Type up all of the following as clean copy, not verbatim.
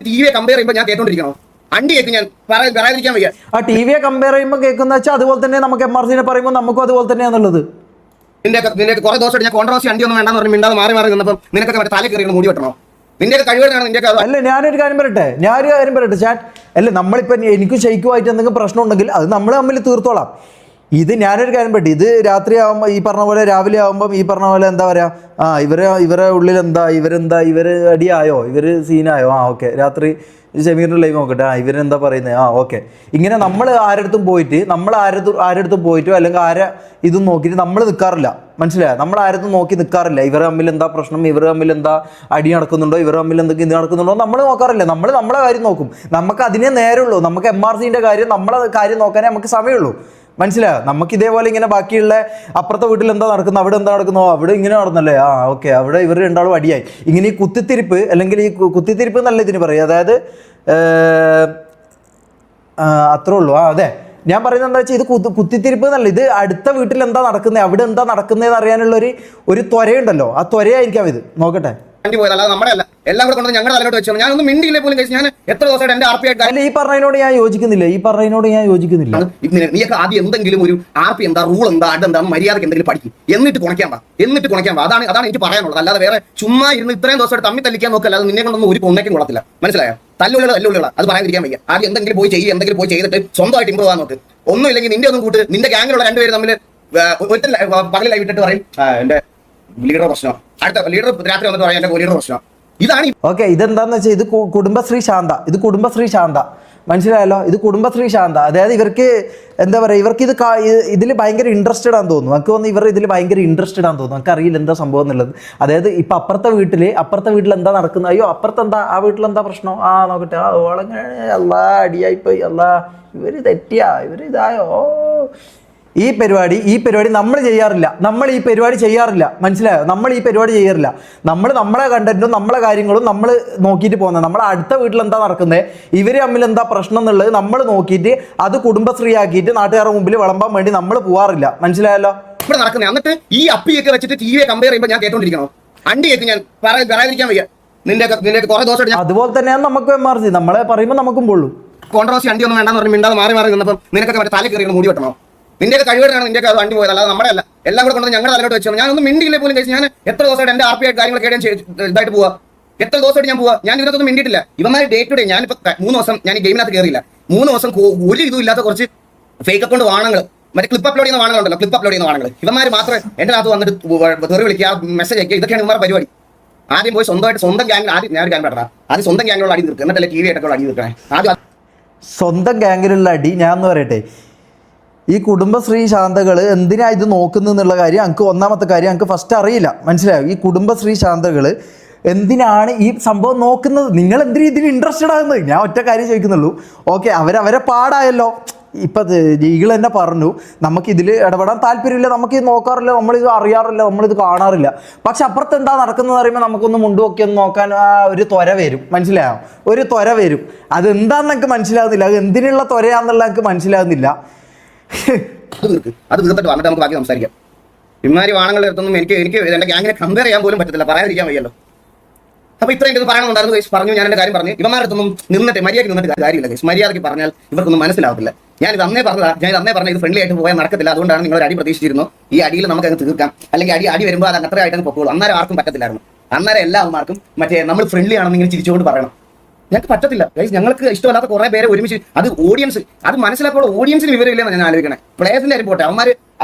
T വിയെ compare ചെയ്യുമ്പോൾ ഞാൻ കേട്ടോണ്ടിരിക്കണോ? അണ്ടി കേൾക്കും ഞാൻ പറയാതിരിക്കാൻ വയ്യ. ആ ടി വിയെ കമ്പയർ ചെയ്യുമ്പോൾ കേൾക്കുന്ന വെച്ചാൽ അതുപോലെ തന്നെ നമുക്ക് MRCനെ പറയുമ്പോൾ നമുക്കും അതുപോലെ തന്നെയാണുള്ളത്. നിന്റെ കുറെ ദിവസമായിട്ട് ഞാൻ കോൺട്രവേഴ്സി അണ്ടി ഒന്നും വേണ്ടെന്ന് പറഞ്ഞ് മിണ്ടാതെ മാറി നിന്നപ്പോൾ നിനക്കൊക്കെ മറ്റേ തലയിൽ കയറി മൂടി വെട്ടണോ? നിന്റെയൊക്കെ കഴിവുകളാണ് നിന്റെ. അല്ല ഞാനൊരു കാര്യം പറയട്ടെ ചാറ്റ്. അല്ല നമ്മളിപ്പോൾ എനിക്ക് ഷെയ്ക്കുമായിട്ട് എന്തെങ്കിലും പ്രശ്നം ഉണ്ടെങ്കിൽ അത് നമ്മൾ തമ്മിൽ തീർത്തോളാം. ഇത് ഞാനൊരു കാര്യം പറ്റി, ഇത് രാത്രി ആകുമ്പോൾ ഈ പറഞ്ഞ പോലെ, രാവിലെ ആകുമ്പം ഈ പറഞ്ഞ പോലെ എന്താ പറയുക, ഇവരെ ഉള്ളിൽ ഇവർ അടിയായോ, ഇവർ സീനായോ, ഓക്കെ രാത്രി ഷമീറിൻ്റെ ലൈവ് നോക്കട്ടെ, ഇവരെന്താ പറയുന്നത്, ഓക്കെ. ഇങ്ങനെ നമ്മൾ ആരടുത്തും പോയിട്ടോ അല്ലെങ്കിൽ ഇതും നോക്കിയിട്ട് നമ്മൾ നിൽക്കാറില്ല. മനസ്സിലായോ? നമ്മൾ ആരടുത്തും നോക്കി നിൽക്കാറില്ല. ഇവർ തമ്മിൽ എന്താ പ്രശ്നം, ഇവർ തമ്മിൽ എന്താ അടി നടക്കുന്നുണ്ടോ, ഇവർ തമ്മിൽ എന്തെങ്കിലും ഇത് നടക്കുന്നുണ്ടോ നമ്മൾ നോക്കാറില്ല. നമ്മളെ കാര്യം നോക്കും. നമുക്ക് അതിനെ നേരമുള്ളൂ. നമുക്ക് MRCൻ്റെ കാര്യം, നമ്മളെ കാര്യം നോക്കാനേ നമുക്ക് സമയമുള്ളൂ. മനസ്സിലായോ? നമുക്ക് ഇതേപോലെ ഇങ്ങനെ ബാക്കിയുള്ള അപ്പുറത്തെ വീട്ടിൽ എന്താ നടക്കുന്നു, അവിടെ എന്താ നടക്കുന്നോ, അവിടെ ഇങ്ങനെ നടന്നല്ലേ, ഓക്കെ അവിടെ ഇവർ രണ്ടാളും അടിയായി. ഇങ്ങനെ ഈ കുത്തിത്തിരിപ്പ്, അല്ലെങ്കിൽ ഈ കുത്തിത്തിരിപ്പ് എന്നല്ല ഇതിന് പറയുക, അതായത് അത്രേ ഉള്ളൂ. അതെ ഞാൻ പറയുന്നത് എന്താ വെച്ചാൽ, ഇത് കുത്തിത്തിരിപ്പ് എന്നല്ല, ഇത് അടുത്ത വീട്ടിൽ എന്താ നടക്കുന്നത്, അവിടെ എന്താ നടക്കുന്നതെന്ന് അറിയാനുള്ള ഒരു ത്വരയുണ്ടല്ലോ, ആ ത്വരയായിരിക്കാം ഇത്. നോക്കട്ടെ. അല്ലാതെ നമ്മുടെ അല്ല, എല്ലാം കൂടെ കൊണ്ട് ഞങ്ങളുടെ തലയോട്ട് വെച്ചു. ഞാനൊന്നും മിണ്ടിയില്ലേ പോലും കഴിച്ചു. ഞാൻ എത്ര ദിവസമായിട്ട് എന്റെ RP ആയിട്ട് ഈ പറഞ്ഞതിനോട് ഞാൻ യോജിക്കുന്നില്ല. നീയൊക്കെ ആദ്യം എന്തെങ്കിലും ഒരു RP എന്താ, റൂൾ എന്താ, അതെന്താ, മര്യാദക്ക് എന്തെങ്കിലും പഠിക്കും, എന്നിട്ട് കുണയ്ക്കാൻ പാ. അതാണ് എനിക്ക് പറയാനുള്ളത്. അല്ലാതെ വേറെ ചുമ്മാ ഇരുന്ന് ഇത്രയും ദിവസമായിട്ട് തമ്മിൽ തല്ലിക്കാൻ നോക്കല്ല. അത് നിന്നെ കൊണ്ടൊന്നും ഒരു കൊണ്ടേക്കും കൊള്ളത്തില്ല. മനസ്സിലായോ? തല്ലുള്ള അത് പറയാതിരിക്കാൻ വയ്യ. ആദ്യം എന്തെങ്കിലും പോയി ചെയ്തിട്ട് സ്വന്തമായിട്ട് ഇമ്പ്രൂവ് ആകാൻ നോക്ക്. ഒന്നും ഇല്ലെങ്കിൽ നിന്റെ ഒന്നും കൂട്ട്, നിന്റെ ഗ്യാങ്ങിലുള്ള രണ്ടുപേരും തമ്മിൽ ഒറ്റ പകലായി വിട്ടിട്ട് പറയും എന്റെ ലീഡർ പ്രശ്നം, അടുത്ത ലീഡർ രാത്രി വന്നിട്ട് പറയാം എന്റെ ലീഡർ പ്രശ്നം. ഇതാണ് ഓക്കെ. ഇതെന്താന്ന് വെച്ചാൽ ഇത് കുടുംബശ്രീ ശാന്ത. മനസ്സിലായല്ലോ? ഇത് കുടുംബശ്രീ ശാന്ത. അതായത് ഇവർക്ക് എന്താ പറയുക, ഇവർക്ക് ഇതിൽ ഭയങ്കര ഇൻട്രസ്റ്റഡ് ആണെന്ന് തോന്നുന്നു. എനിക്ക് തോന്നുന്നു ഇവർ ഇതിൽ ഭയങ്കര ഇൻട്രസ്റ്റഡ് ആണെന്ന് തോന്നുന്നു. എനിക്ക് അറിയില്ല എന്താ സംഭവം എന്നുള്ളത്. അതായത് ഇപ്പം അപ്പുറത്തെ വീട്ടിൽ എന്താ നടക്കുന്നത്, അയ്യോ അപ്പുറത്തെന്താ, ആ വീട്ടിലെന്താ പ്രശ്നം, നോക്കട്ടെ, ഓളങ്ങനെ അല്ലാ അടിയായിപ്പോയി, അല്ലാ ഇവർ തെറ്റിയാ, ഇവർ ഇതായോ. ഈ പരിപാടി നമ്മൾ ചെയ്യാറില്ല. മനസ്സിലായോ? നമ്മൾ ഈ പരിപാടി ചെയ്യാറില്ല. നമ്മളെ കണ്ടന്റും നമ്മളെ കാര്യങ്ങളും നമ്മൾ നോക്കിയിട്ട് പോകുന്നത്. നമ്മൾ അടുത്ത വീട്ടിൽ എന്താ നടക്കുന്നത്, ഇവർ തമ്മിൽ എന്താ പ്രശ്നം എന്നുള്ളത് നമ്മൾ നോക്കിയിട്ട് അത് കുടുംബശ്രീ ആക്കിയിട്ട് നാട്ടുകാരുടെ മുമ്പിൽ വിളമ്പാൻ വേണ്ടി നമ്മൾ പോവാറില്ല. മനസ്സിലായല്ലോ? ഇവിടെ നടക്കുന്നത്. എന്നിട്ട് ഈ അപ്പിയൊക്കെ വെച്ചിട്ട് ടി വിയെ കമ്പയർ ചെയ്യുമ്പോൾ ഞാൻ കേട്ടോണ്ടിരിക്കണോ? അണ്ടി കേൾക്കും ഞാൻ പറയാതിരിക്കാൻ വയ്യ. നിന്റെ കുറെ ദിവസമായിട്ട് അതുപോലെ തന്നെയാണ് നമുക്ക് MRC. നമ്മളെ പറയുമ്പോൾ നമുക്കും പൊള്ളൂ. കോൺട്രവേഴ്സി അണ്ടി ഒന്നും വേണ്ടെന്ന് പറഞ്ഞ് മിണ്ടാതെ മാറി നിന്നപ്പോൾ നിനക്കൊക്കെ മറ്റേ തലയിൽ കയറി മൂടി വെട്ടണോ? നിന്റെയൊക്കെ കഴിവുകളാണ് നിന്റെയൊക്കെ അത് വണ്ടി പോയത്. അല്ലാതെ നമ്മുടെ അല്ല, എല്ലാം കൂടെ കൊണ്ട് ഞങ്ങളുടെ തലയോട്ട് വെച്ചു. ഞാനൊന്നും മിണ്ടിയില്ലേ പോലും കഴിച്ചു. ഞാൻ എത്ര ദിവസമായിട്ട് എന്റെ RP ആയിട്ട് കാര്യങ്ങളൊക്കെ ഇതായിട്ട് പോവാ. എത്ര ദിവസമായിട്ട് ഞാൻ പോവാ. ഞാൻ ഇതിനകത്തൊന്നും മിണ്ടിയിട്ടില്ല. ഇവന്മാർ ഡേ ടു ഡേ, ഞാനിപ്പോൾ 3 ദിവസം ഞാൻ ഈ ഗെയിമിനകത്ത് കയറിയില്ല. 3 ദിവസം ഒരു ഇതും ഇല്ലാത്ത കുറച്ച് ഫേക്ക് അക്കൗണ്ട് വാണങ്ങൾ, മറ്റേ ക്ലിപ്പ് അപ്ലോഡ് ചെയ്യുന്ന വാണങ്ങൾ, ഇവന്മാർ മാത്രമേ എന്റെ അകത്ത് വന്നിട്ട് തെറി വിളിക്കുക, മെസ്സേജ് അയക്കുക. ഇതൊക്കെയാണ് ഇവന്മാരുടെ പരിപാടി. ആദ്യം പോയി സ്വന്തം ഗ്യാങ്ങിൽ ഞാൻ ഒരു ഗ്യാങ് പെടാം. ആദ്യം സ്വന്തം ഗ്യാങ്ങിലുള്ള അടി തീർക്കുക, എന്നിട്ടല്ലേ TV ആയിട്ടൊക്കെ അടി തീർക്കണേ. ആദ്യം സ്വന്തം ഗ്യാങ്ങിലുള്ള അടി. ഞാൻ എന്ന് പറയട്ടെ, ഈ കുടുംബശ്രീ ശാന്തകൾ എന്തിനാ ഇത് നോക്കുന്നതെന്നുള്ള കാര്യം എനിക്ക് ഒന്നാമത്തെ കാര്യം എനിക്ക് ഫസ്റ്റ് അറിയില്ല. മനസ്സിലായോ? ഈ കുടുംബശ്രീ ശാന്തകൾ എന്തിനാണ് ഈ സംഭവം നോക്കുന്നത്? നിങ്ങൾ എന്തിനാ ഇതിന് ഇൻട്രസ്റ്റഡ് ആകുന്നത്? ഞാൻ ഒറ്റ കാര്യം ചോദിക്കുന്നുള്ളൂ. ഓക്കെ, അവരെ പാടായല്ലോ. ഇപ്പം ഈകൾ തന്നെ പറഞ്ഞു നമുക്കിതിൽ ഇടപെടാൻ താല്പര്യമില്ല, നമുക്കിത് നോക്കാറില്ല, നമ്മളിത് അറിയാറില്ല, നമ്മളിത് കാണാറില്ല. പക്ഷെ അപ്പുറത്ത് എന്താ നടക്കുന്നത് പറയുമ്പോൾ നമുക്കൊന്ന് മുണ്ടുമൊക്കെ ഒന്ന് നോക്കാൻ ഒരു ത്വര വരും. മനസ്സിലായോ? ഒരു ത്വര വരും. അതെന്താണെന്ന് എനിക്ക് മനസ്സിലാകുന്നില്ല. അത് എന്തിനുള്ള ത്വരയാണെന്നുള്ള എനിക്ക് മനസ്സിലാകുന്നില്ല. അത് തീർത്തിട്ട് വന്നിട്ട് നമുക്ക് ബാക്കി സംസാരിക്കാം. ഇമാരി വാണങ്ങൾ എടുത്തൊന്നും എനിക്ക് എന്റെ ഗ്യാങ്ങിനെ കമ്പയർ ചെയ്യാൻ പോലും പറ്റത്തില്ല. പറയാതിരിക്കാൻ വയ്യല്ലോ. അപ്പൊ ഇത്രയും ഇത് പറയണമെന്നുണ്ടായിരുന്നു. പറഞ്ഞു, ഞാൻ എന്റെ കാര്യം പറഞ്ഞു. ഇവന്മാരടുത്തൊന്നും മര്യാദയ്ക്ക് നിന്നിട്ട് കാര്യമില്ല. മര്യാദയ്ക്ക് പറഞ്ഞാൽ ഇവർക്കൊന്നും മനസ്സിലാവത്തില്ല. ഞാനിത് അന്നേ പറഞ്ഞ ഇത് ഫ്രണ്ട്ലി ആയിട്ട് പോയാൽ നടക്കത്തില്ല. അതുകൊണ്ടാണ് നിങ്ങൾ അടി പ്രതീക്ഷിച്ചിരുന്നു. ഈ അടിയിൽ നമുക്ക് അങ്ങ് തീർക്കാം, അല്ലെങ്കിൽ അടി വരുമ്പോൾ അത് അത്ര ആയിട്ട് പൊക്കോളൂ. അന്നേരം ആർക്കും പറ്റത്തില്ലായിരുന്നു. അന്നേരം എല്ലാവർക്കും മറ്റേ നമ്മൾ ഫ്രണ്ട്ലി ആണെന്ന് ഇങ്ങനെ ചിരിച്ചുകൊണ്ട് പറയണം. ഞങ്ങൾക്ക് പറ്റത്തില്ല. ഞങ്ങൾക്ക് ഇഷ്ടമല്ലാത്ത കുറെ പേരെ ഒരുമിച്ച് അത് ഓഡിയൻസ് അത് മനസ്സിലാക്കുമ്പോൾ ഓഡിയൻസിന് വിവരമില്ലെന്ന് ഞാൻ ആലോചിക്കണേ. പ്ലേയേഴ്സിന്റെ കാര്യം പോട്ടെ, അവന്മാർ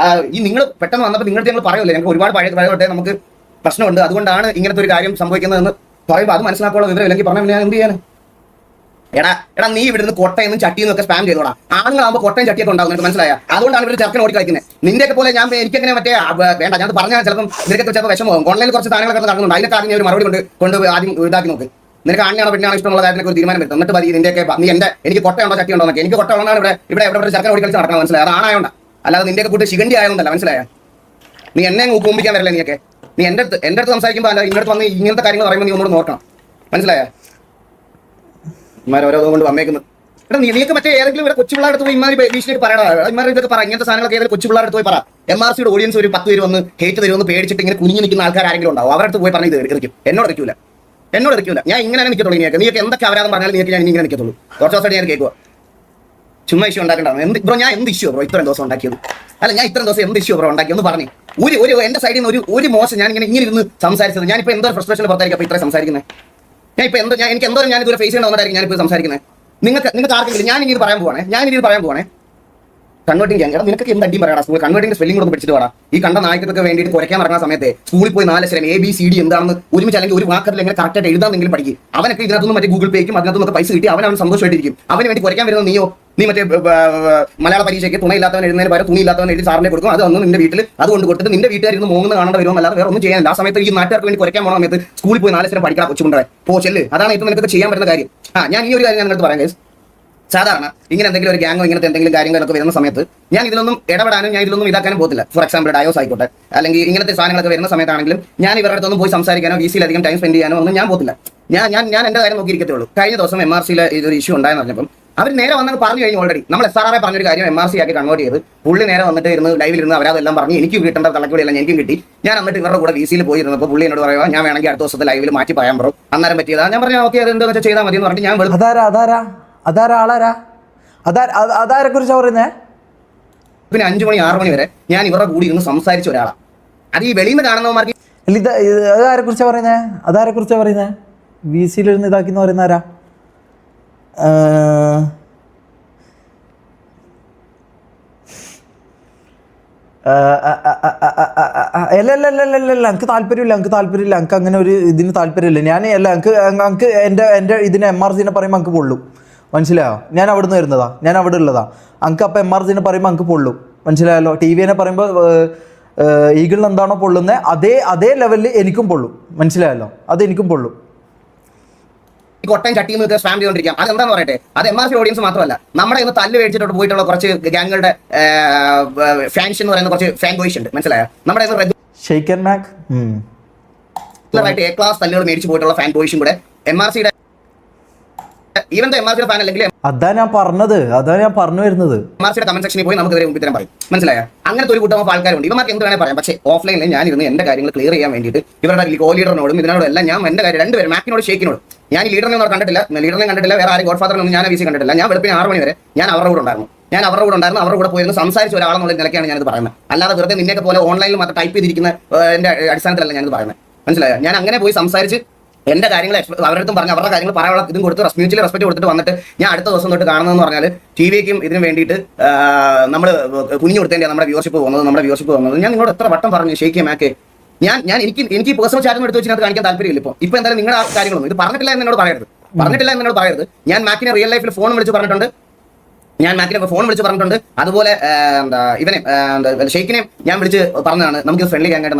ഈ നിങ്ങൾ പെട്ടെന്ന് വന്നപ്പോൾ നിങ്ങൾക്ക് ഞങ്ങൾ പറയുമല്ലോ, ഞങ്ങൾക്ക് ഒരുപാട് പഴയ നമുക്ക് പ്രശ്നമുണ്ട്, അതുകൊണ്ടാണ് ഇങ്ങനത്തെ ഒരു കാര്യം സംഭവിക്കുന്നതെന്ന് പറയുമ്പോൾ അത് മനസ്സിലാക്കാനുള്ള വിവരം ഇല്ലെങ്കിൽ പറഞ്ഞാൽ ഞാൻ എന്ത് ചെയ്യാൻ? എടാ നീ ഇവിടുന്ന് കൊട്ടയെന്നും ചട്ടിയെന്നും ഒക്കെ സ്പാം ചെയ്തോടാ. ആണുങ്ങളാകുമ്പോൾ കൊട്ടയും ചട്ടിയൊക്കെ ഉണ്ടാവും, മനസ്സിലായ? അതുകൊണ്ടാണ് ഇവർ ചെറുക്കൻ ഓടി കളിക്കുന്നത്. നിന്റെയൊക്കെ പോലെ എനിക്കെങ്ങനെ മറ്റേ വേണ്ട, ഞാൻ പറഞ്ഞാൽ ചിലപ്പം നിനക്കൊക്കെ ചിലപ്പോൾ വിഷമമാകും. ഓൺലൈനിൽ കുറച്ച് സാധനങ്ങളൊക്കെ നടക്കുന്നുണ്ട്. അതിനൊക്കെ ആദ്യം ഒരു മറുപടി കൊണ്ട് ആദ്യം ഇതാക്കി നോക്ക്. നിനക്ക് ആണെയാണോ പെണ്ണാണോ ഇഷ്ടമുള്ള കാര്യത്തിനൊക്കെ ഒരു തീരുമാനം എടുത്തു. എന്നിട്ട് മതി നിന്റെയൊക്കെ നീ എനിക്ക് കൊട്ടയുണ്ടോ ചട്ടിയുണ്ടോ എന്നൊക്കെ. എനിക്ക് കൊട്ട ഉള്ളതാണ് ഇവിടെ ചെറുക്കൻ ഓടി കളിച്ച് നടക്കണം, മനസ്സിലായ? അത് ആണായോണ്ടാ, അല്ലാതെ നിന്റെയൊക്കെ കൂട്ട് ശിഖണ്ഡി ആയതുകൊണ്ടല്ല, മനസ്സിലായ? നീ എന്നെ കൂമ്പിക്കാൻ വരില്ല. നീയൊക്കെ നീ എൻ്റെ അടുത്ത് സംസാരിക്കുമ്പോൾ അല്ല ഇങ്ങോട്ട് വന്ന് ഇങ്ങനത്തെ കാര്യങ്ങൾ പറയുമ്പോൾ നീ ഒന്നുകൂടെ നോക്കണം, മനസ്സിലായ? ഇമാർ ഓരോ കൊണ്ട് വന്നേക്കുന്നത്. എടാ നീക്ക് മറ്റേ ഏതെങ്കിലും ഇവിടെ കൊച്ചു പിള്ളേരുടെ പോയി ഇമാര് ഭീഷണി പറയടാ. ഇമാർ ഇതൊക്കെ പറ, ഇങ്ങനത്തെ സാധനങ്ങളൊക്കെ ഏതെങ്കിലും കൊച്ചു പിള്ളേരുടെ പോയി പറ. MRCയുടെ ഓഡിയൻസ് ഒരു 10 പേര് വന്ന് ഹേറ്റ് തരുമെന്ന് പേടിച്ചിട്ട് ഇങ്ങനെ കുനിഞ്ഞു നിൽക്കുന്ന ആൾക്കാർ ആരെങ്കിലും ഉണ്ടാവും. അവരുടെ അടുത്ത് പോയി പറഞ്ഞ് ഇത് എറിക്കും. എന്നോട് എറിക്കൂല. എന്നോട് ഇരിക്കില്ല. ഞാൻ ഇങ്ങനെ നിൽക്കത്തുള്ളൂ. നീക്ക് എന്തൊക്കെ അപരാധം പറഞ്ഞാലും നീക്ക് ഞാൻ ഇങ്ങനെ നിൽക്കത്തുള്ളൂ. കുറച്ച് ദിവസമായിട്ട് ഞാൻ കേൾക്കുക. ചുമ്മാ ഇഷ്യൂ ഉണ്ടാക്കണ്ടാണ്. ബ്രോ ഞാൻ എന്ത് ഇഷ്യൂ ബ്രോ ഇത്രയും ദിവസം ഉണ്ടാക്കിയത്? അല്ല ഞാൻ ഇത്രയും ദിവസം എന്ത് ഇഷ്യൂ ബ്രോ ഉണ്ടാക്കി ഒന്ന് പറഞ്ഞു. ഒരു എന്റെ സൈഡിൽ നിന്ന് ഒരു മോശം ഞാൻ ഇങ്ങനെ ഇരുന്ന് സംസാരിച്ചത്. ഞാനിപ്പോൾ എന്തോ ഫ്രസ്ട്രേഷൻ പുറത്തായിരിക്കും അപ്പോൾ ഇത്ര സംസാരിക്കുന്നത്. ഞാൻ ഇപ്പോൾ എനിക്ക് എന്തോരം ഞാൻ ഇതുവരെ ഫേസ് ചെയ്യണമെന്നായിരിക്കും ഞാനിപ്പോൾ സംസാരിക്കുന്നത്. നിങ്ങൾക്ക് ആർക്കെങ്കിലും ഞാൻ ഇനി പറയാൻ പോവാണേ കൺവേർട്ടിംഗ് ഗ്യാങ്. നിനക്ക് എന്ത് അടിയും പറയാം. സ്കൂൾ കൺവേർട്ടിംഗ് സ്പെല്ലിംഗ് കൂടെ പഠിച്ചിട്ട് വേണം. ഈ കണ്ട നായകത്തൊക്കെ വേണ്ടിയിട്ട് കുറയ്ക്കാൻ ഇറങ്ങുന്ന സമയത്ത് സ്കൂളിൽ പോയി 4 അക്ഷരം ABCD എന്താണെന്ന് ഒരുമിച്ച് അല്ലെങ്കിൽ ഒരു വാക്കറിൽ എങ്ങനെ കറക്റ്റായിട്ട് എഴുതാമെങ്കിലും പഠിക്കും. അവനൊക്കെ ഇതിനകത്തൊന്നും മറ്റേ ഗൂഗിൾ പേക്കും അതിനകത്തൊക്കെ പൈസ കിട്ടി അവൻ സന്തോഷമായിട്ടിരിക്കും. അവന് വേണ്ടി കുറയ്ക്കാൻ വരുന്ന നീ മറ്റേ മലയാള പരീക്ഷയ്ക്ക് തുണയില്ലാത്തവൻ എഴുതുന്നതിന് പകരം തുണിയില്ലാത്തവൻ എഴുതി സാറിനെ കൊടുക്കും. അത് വന്ന് നിന്റെ വീട്ടിൽ അതുകൊണ്ട് കൊടുത്തിട്ട് നിന്റെ വീട്ടുകാരിന്ന് മൂന്ന് കാണേണ്ട വരുമോ അല്ലാതെ വേറെ ഒന്നും ചെയ്യാനില്ല. ആ സമയത്ത് ഈ നാട്ടുകാർക്ക് വേണ്ടി കുറയ്ക്കാൻ പോകുന്ന സമയത്ത് സ്കൂളിൽ പോയി 4 അക്ഷരം പഠിക്കാൻ കൊച്ചുകൊണ്ടുപോയി ചെല്ല്. അതാണ് ഇപ്പോൾ നിനക്ക് ചെയ്യാൻ പറ്റുന്ന കാര്യം. ഞാൻ ഈ ഒരു കാര്യം ഞാൻ നിങ്ങൾക്ക് പറയാം. സാധാരണ ഇങ്ങനെ എന്തെങ്കിലും ഒരു ഗ്യാങ്ങോ ഇങ്ങനത്തെ എന്തെങ്കിലും കാര്യങ്ങളൊക്കെ വരുന്ന സമയത്ത് ഞാൻ ഇതിലൊന്നും ഇടപെടാനും ഞാൻ ഇതിലൊന്നും ഇതാക്കാനും പോകത്തില്ല. ഫോർ എക്സാമ്പിൾ ഡയോസ് ആയിക്കോട്ടെ അല്ലെങ്കിൽ ഇങ്ങനത്തെ സാധനങ്ങളൊക്കെ വരുന്ന സമയത്താണെങ്കിലും ഞാൻ ഇവരുടെ അടുത്തൊന്നും പോയി സംസാരിക്കാനോ VC-യിൽ ടൈം സ്പെൻഡ് ചെയ്യാനോ ഒന്നും ഞാൻ പോകത്തില്ല. ഞാൻ എൻ്റെ കാര്യം നോക്കിയിരിക്കത്തേ ഉള്ളൂ. കഴിഞ്ഞ ദിവസം MRC-യിൽ ഇതൊരു ഇഷ്യൂ ഉണ്ടായെന്ന് പറഞ്ഞപ്പം അവർ നേരെ വന്നത് പറഞ്ഞു കഴിഞ്ഞു. ഓൾറെഡി നമ്മൾ SRR പറഞ്ഞൊരു കാര്യം MRC ആക്കി കൺവേർട്ട് ചെയ്ത് പുള്ളി നേരെ വന്നിട്ട് ഇരുന്ന് ലൈവിലിരുന്ന് അവരതെല്ലാം പറഞ്ഞ് എനിക്ക് കിട്ടേണ്ട തലക്കൂടെല്ലാം എനിക്കും കിട്ടി. ഞാൻ എന്നിട്ട് ഇവരുടെ കൂടെ VC-യിൽ പോയി ഇരുന്നപ്പോൾ പുള്ളി എന്നോട് പറയുക ഞാൻ വേണമെങ്കിൽ അടുത്ത ദിവസത്തെ ലൈവിൽ മാറ്റി പറയാൻ പറയും. അന്നേരം പറ്റിയതാ. ഞാൻ പറഞ്ഞു ഓക്കെ അത് എന്താ വെച്ചാൽ ചെയ്താൽ മതി എന്ന് പറഞ്ഞിട്ട് ഞാൻ അതാരെ കുറിച്ചാ പറയുന്നേ? പിന്നെ 5 മണി 6 മണി വരെ ഞാൻ ഇവരുടെ കൂടി ഇരുന്ന് സംസാരിച്ച ഒരാളാണ്. അത് ഈ വെളിയിൽ നിന്ന് കാണുന്നവന്മാർക്ക് അതാരെ കുറിച്ചാ പറയുന്നേ? VC-യിലിരുന്ന് ഇതാക്കിന്ന് പറയുന്ന ആരാ? അല്ല എനിക്ക് താല്പര്യമില്ല. എനിക്ക് അങ്ങനെ ഒരു ഇതിന് താല്പര്യമില്ല. എനിക്ക് എൻ്റെ ഇതിനെ MRC-നെ പറയുമ്പോൾ എനിക്ക് പൊള്ളും. മനസ്സിലായോ? ഞാൻ അവിടെ നിന്ന് വരുന്നതാ, ഞാൻ അവിടെ ഉള്ളതാ. അങ്ക് അപ്പം MRC-നെ പറയുമ്പോൾ അങ്ക് പൊള്ളും. മനസ്സിലായല്ലോ? TV-നെ പറയുമ്പോൾ ഈഗിളിന് എന്താണോ പൊള്ളുന്നത് അതേ ലെവലിൽ എനിക്കും പൊള്ളും. മനസ്സിലായല്ലോ? അത് എനിക്കും പൊള്ളും. കൊട്ടൻ ചട്ടിയിൽ നിന്ന് സ്പാം ചെയ്തുകൊണ്ടിരിക്കാം. അതെന്താന്ന് പറയട്ടെ, അത് MRC ഓഡിയൻസ് മാത്രമല്ല, നമ്മുടെ ഇന്ന് തല്ല് മേടിച്ചിട്ട് പോയിട്ടുള്ള കുറച്ച് ഗ്യാങ്ങുകളുടെ ഫാൻസ് എന്ന് പറയുന്ന കുറച്ച് ഫാൻ ബോയ്സ് ഉണ്ട്. മനസ്സിലായോ? നമ്മുടെ റെഗുലറായിട്ട് A ക്ലാസ് തല്ലുകൾ മേടിച്ച് പോയിട്ടുള്ള ഫാൻ ബോയ്സും കൂടെ MRC-യുടെ MRC ഫാൻ അല്ലെങ്കിൽ അതാ ഞാൻ പറഞ്ഞു വരുന്നത്. MRC-യുടെ കമന്റ് സെക്ഷനിൽ പോയി നമുക്ക് ഉത്തരം പറയും. മനസ്സിലായോ? അങ്ങനത്തെ ഒരു കൂട്ടം ആൾക്കാരുണ്ട്. ഇവർക്ക് എന്ത് വേണേ പറയാം. പക്ഷേ ഓഫ്ലൈനിൽ ഞാൻ ഇരുന്ന് എന്റെ കാര്യങ്ങൾ ക്ലിയർ ചെയ്യാൻ വേണ്ടിയിട്ട് ഇവരുടെ ലീഡറിനോടും ഇതിനോടും എല്ലാം ഞാൻ എന്റെ കാര്യം രണ്ടുപേരും മാക്കിനോട് ഷേക്കിനോട് ഞാൻ ലീഡറിനെ കണ്ടിട്ടില്ല. വേറെ ആരും ഗോഡ് ഫാദറിനൊന്നും ഞാൻ VC കണ്ടിട്ടില്ല. ഞാൻ വെളുപ്പിന് 6 മണി വരെ ഞാൻ അവരുടെ കൂടെ ഉണ്ടായിരുന്നു. അവരുടെ കൂടെ പോയിരുന്നു സംസാരിച്ച ഒരാളെന്നുള്ള നിലയ്ക്കാണ് ഞാനിത് പറയുന്നത്. അല്ലാതെ വെറുതെ നിന്നെയൊക്കെ പോലെ ഓൺലൈനിൽ മാത്രം ടൈപ്പ് ചെയ്തിരിക്കുന്ന എന്റെ അടിസ്ഥാനത്തിലല്ല ഞാനിത് പറയുന്നത്. മനസ്സിലായോ? ഞാൻ അങ്ങനെ പോയി സംസാരിച്ച് എന്റെ കാര്യങ്ങൾ അവരുടെ അടുത്തും പറഞ്ഞ് അവരുടെ കാര്യങ്ങൾ പറയാനുള്ള ഇതും കൊടുത്ത് മ്യൂച്വലി റെസ്പെക്ട് കൊടുത്തിട്ട് വന്നിട്ട് ഞാൻ അടുത്ത ദിവസം തൊട്ട് കാണുന്നതെന്ന് പറഞ്ഞാൽ TV-ക്കും ഇതിന് വേണ്ടിയിട്ട് നമ്മൾ കുഞ്ഞു കൊടുത്തതിൻ്റെ നമ്മുടെ വ്യൂവർഷിപ്പ് വന്നത് ഞാൻ നിങ്ങളോട് എത്ര വട്ടം പറഞ്ഞു ഷെയ്ക്ക് മാക്ക് എനിക്ക് പേഴ്സണൽ ചാറ്റും എടുത്ത് വെച്ചിട്ട് കാണിക്കാൻ താല്പര്യമില്ല. ഇപ്പോൾ എന്തായാലും നിങ്ങളുടെ ആ കാര്യങ്ങളൊന്നും ഇത് പറഞ്ഞിട്ടില്ല എന്നോട് പറയരുത്. ഞാൻ മാക്കിനെ റിയൽ ലൈഫിൽ ഫോൺ വിളിച്ച് പറഞ്ഞിട്ടുണ്ട്. അതുപോലെ ഇവനെ ഷെയ്ക്കിനെ ഞാൻ വിളിച്ച് പറഞ്ഞതാണ് നമുക്കിത് ഫ്രണ്ട്ലി ഗ്യാങ്ങായിട്ട്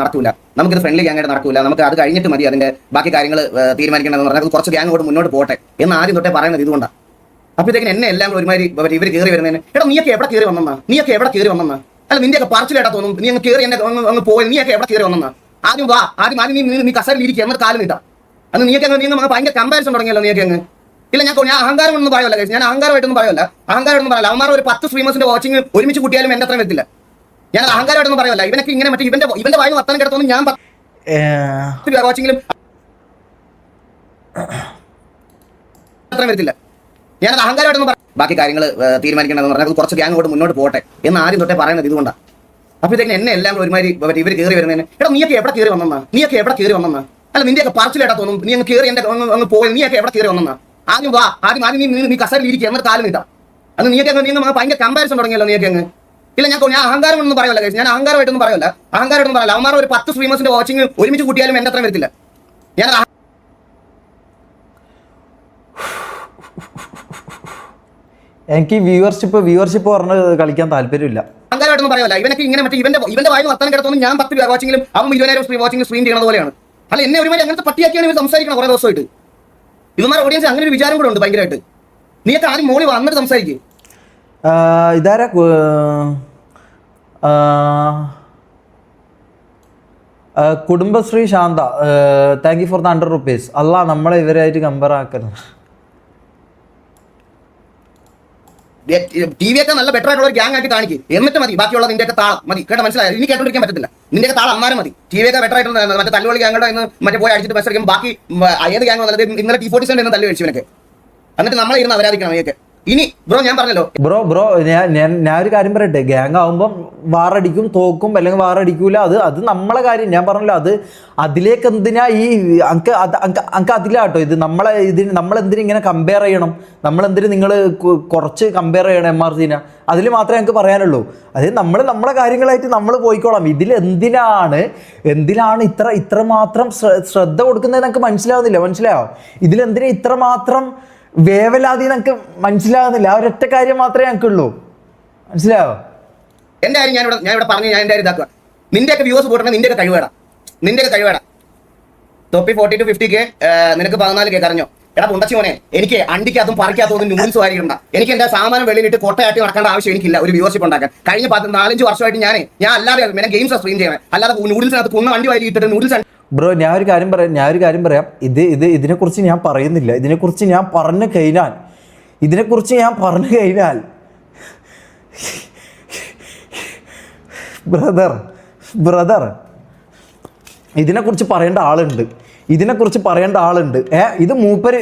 നടക്കൂല. നമുക്ക് അത് കഴിഞ്ഞിട്ട് മതി അതിന്റെ ബാക്കി കാര്യങ്ങൾ തീരുമാനിക്കേണ്ടതെന്ന് പറഞ്ഞാൽ കുറച്ച് ഗ്യാങ് കൂടെ മുന്നോട്ട് പോട്ടെ എന്ന് ആദ്യം തൊട്ടേ പറയുന്നത് ഇതുകൊണ്ടാണ്. അപ്പോഴത്തേക്കും എന്നെ എല്ലാം കൂടെ ഒരുമാതിരി ഇവർ കയറി വരുന്നതിന് എടാ നീയൊക്കെ എവിടെ കയറി വന്നെന്നാ അല്ല നിന്റെയൊക്കെ പറച്ചിലേട്ടാ തോന്നും. നീ അങ്ങ് കയറി എന്നെ അങ്ങ് പോയി നീയൊക്കെ എവിടെ കയറി വന്നെന്നാ ആദ്യം നീ കസേരയിൽ ഇരിക്കുക എന്നിട്ട് കാലം നീട്ടാ. അന്ന് നീയൊക്കെ ഭയങ്കര കമ്പാരിസൺ തുടങ്ങിയല്ലോ. നീയൊക്കെ അങ്ങ് ഇല്ല ഞാൻ അഹങ്കാരം ഒന്നും പറയല്ല. ഞാൻ അഹങ്കാരമായിട്ടൊന്നും പറയല്ല. അവന്മാർ ഒരു 10 സ്ട്രീമേഴ്സിന്റെ വാച്ചിങ് ഒരുമിച്ച് കൂട്ടിയാലും എന്റെ അത്രയും വരത്തില്ല. ഞാൻ അഹങ്കാരമായിട്ടൊന്നും പറയല്ല. ഇവനൊക്കെ ഇങ്ങനെ മറ്റേ ഇവന്റെ വായു വർത്തനം കിടത്തൊന്നും ഞാൻ വാച്ചിങ്ങിലും അത്രയും വരത്തില്ല. ഞാനത് അഹങ്കാരമായിട്ടൊന്നും ബാക്കി കാര്യങ്ങൾ തീരുമാനിക്കേണ്ടതെന്ന് പറഞ്ഞാൽ കുറച്ച് ഗ്യാങ് കൂടെ മുന്നോട്ട് പോട്ടെ എന്ന് ആദ്യം തൊട്ടേ പറയുന്നത് ഇതുകൊണ്ടാണ്. അപ്പോഴത്തേക്കും എന്നെ എല്ലാം കൂടെ ഒരുമാതിരി ഇവർ കയറി വരുന്നതിന് എടാ നീയൊക്കെ എവിടെ കയറി വന്നെന്നാ അല്ല നിന്റെയൊക്കെ പറച്ചിലേട്ടാ തോന്നും. നീ അങ്ങ് കയറി എന്റെ അങ്ങ് പോയി നീയൊക്കെ എവിടെ കയറി വന്നെന്നാ ആദ്യം നീ കസേരയിൽ ഇരിക്കുക എന്നിട്ട് കാലം നീട്ടാം. അന്ന് നീയൊക്കെ ഭയങ്കര കമ്പാരിസൺ തുടങ്ങിയല്ലോ. നീയൊക്കെ അങ്ങ് ഇല്ല ഞാൻ അഹങ്കാരം ഒന്നും പറയല്ല. ഞാൻ അഹങ്കാരമായിട്ടൊന്നും പറയല്ല. അവന്മാർ ഒരു 10 സ്ട്രീമേഴ്സിന്റെ വാച്ചിങ് ഒരുമിച്ച് കൂട്ടിയാലും എന്റെ അത്രയും വരത്തില്ല. ഞാൻ എനിക്ക് വ്യൂവർഷിപ്പ് പറഞ്ഞ് കളിക്കാൻ താല്പര്യമില്ല. അഹങ്കാരമായിട്ടൊന്നും പറയല്ല. ഇവനൊക്കെ ഇങ്ങനെ മറ്റേ ഇവന്റെ വായു വർത്തനം കിടത്തൊന്നും ഞാൻ 10 വാച്ചിങ്ങിലും അവൻ 20,000 വാച്ചിങ് സ്ട്രീം ചെയ്യുന്നത് പോലെയാണ്. അല്ല എന്നെ ഒരുമാതിരി അങ്ങനത്തെ പട്ടിയാക്കിയാണ് ഇവർ സംസാരിക്കണം കുറെ ദിവസമായിട്ട്. ഇവന്മാരുടെ ഓഡിയൻസ് അങ്ങനെ ഒരു വിചാരം കൂടെ ഉണ്ട് ഭയങ്കരമായിട്ട്. നീയൊക്കെ ആദ്യം മോളി വന്നിട്ട് സംസാരിക്കും. ഇതാരാ Kudumbashree Shantha thank you for the 100 rupees. അല്ല നമ്മളെ ഇവരായിട്ട് കമ്പയർ ആക്കരുത്. Kudumbashree Shantha thank you for the 100 rupees. അല്ല നമ്മളെ ഇവരായിട്ട് കമ്പയർ ആക്കരുത്. Kudumbashree Shantha thank you for the 100 rupees. അല്ല നമ്മളെ ഇവരായിട്ട് കമ്പയർ ആക്കരുത്. ടി വി ഒക്കെ നല്ല ബെറ്റർ ആയിട്ടുള്ള ഒരു ഗ്യാങ് ആയിട്ട് കാണിക്കും, എന്നിട്ട് മതി ബാക്കിയുള്ള നിന്റെയൊക്കെ താളം മതി. കേട്ടോ, മനസ്സിലായോ? ഇനി കേട്ടോണ്ടിരിക്കാൻ പറ്റത്തില്ല. നിന്റെയൊക്കെ താളം അമ്മാരും മതി. ടി വി ഒക്കെ ബെറ്റർ ആയിട്ടുള്ള മറ്റേ തല്ലുകളി ഗ്യാങ്ങോടെ ഇന്ന് മറ്റേ പോയി അടിച്ചിട്ട് ബസ് അടിക്കും. ബാക്കി ഏത് ഗ്യാങ് വന്നത് ഇന്നലെ T47 തല്ലു കഴിച്ചവനൊക്കെ, എന്നിട്ട് നമ്മളെ ഇരുന്ന് അവരാധിക്കണം ഇതൊക്കെ. ഇനി ബ്രോ ഞാൻ പറഞ്ഞല്ലോ ബ്രോ ഞാൻ ഒരു കാര്യം പറയട്ടെ, ഗ്യാങ് ആവുമ്പം വാറടിക്കും, തോക്കും, അല്ലെങ്കിൽ വാറടിക്കൂല, അത് നമ്മളെ കാര്യം. ഞാൻ പറഞ്ഞല്ലോ, അതിലേക്ക് എന്തിനാ ഈ അങ്ക അതിലാട്ടോ ഇത് നമ്മളെന്തിനും ഇങ്ങനെ കമ്പയർ ചെയ്യണം, നമ്മളെന്തിനും നിങ്ങൾ കുറച്ച് കമ്പയർ ചെയ്യണം MRCനെ. അതിൽ മാത്രമേ ഞങ്ങൾക്ക് പറയാനുള്ളൂ. അതായത് നമ്മളെ കാര്യങ്ങളായിട്ട് നമ്മൾ പോയിക്കോളാം. എന്തിനാണ് ഇത്രമാത്രം ശ്രദ്ധ കൊടുക്കുന്നത് എനിക്ക് മനസ്സിലാവുന്നില്ല. ഇതിലെന്തിനാ ഇത്രമാത്രം വേവലാതി എനിക്ക് മനസ്സിലാകുന്നില്ല. ആ ഒരൊറ്റ കാര്യം മാത്രമേ ഞങ്ങൾക്കുള്ളൂ. മനസ്സിലായോ? എന്റെ കാര്യം ഞാൻ ഇവിടെ പറഞ്ഞു, ഞാൻ എന്റെ ഇതാക്കുക. നിന്റെയൊക്കെ വ്യൂസ് പോയിട്ടുണ്ടെങ്കിൽ നിന്റെയൊക്കെ കഴിവേടാ. തൊപ്പി 40 to 50K, നിനക്ക് 14K കറഞ്ഞോ? എടാ പുണ്ടച്ചി മോനെ, എനിക്ക് അണ്ടിക്കകത്തും പറിക്കകത്തും നൂഡിൽസ് വാരിയിടണ്ട. എനിക്ക് എന്റെ സാമാനം വെളിയിലിട്ട് കൊട്ടയാട്ടി നടക്കേണ്ട ആവശ്യം എനിക്കില്ല ഒരു വ്യൂവർഷിപ്പ് ഉണ്ടാക്കാൻ. കഴിഞ്ഞ 4-5 വർഷമായിട്ട് ഞാൻ അല്ലാതെ ഗെയിംസ് സ്ട്രീം ചെയ്യണം, അല്ലാതെ നൂഡിൽസിനകത്ത് കുന്ന വണ്ടി വാരി ഇട്ടിട്ട് നൂഡിൽസ്. ബ്രോ ഞാൻ ഒരു കാര്യം പറയാം. ഇതിനെക്കുറിച്ച് ഞാൻ പറയുന്നില്ല. ഇതിനെക്കുറിച്ച് ഞാൻ പറഞ്ഞു കഴിഞ്ഞാൽ ബ്രദർ ഇതിനെക്കുറിച്ച് പറയേണ്ട ആളുണ്ട്. ഇത് മൂപ്പര്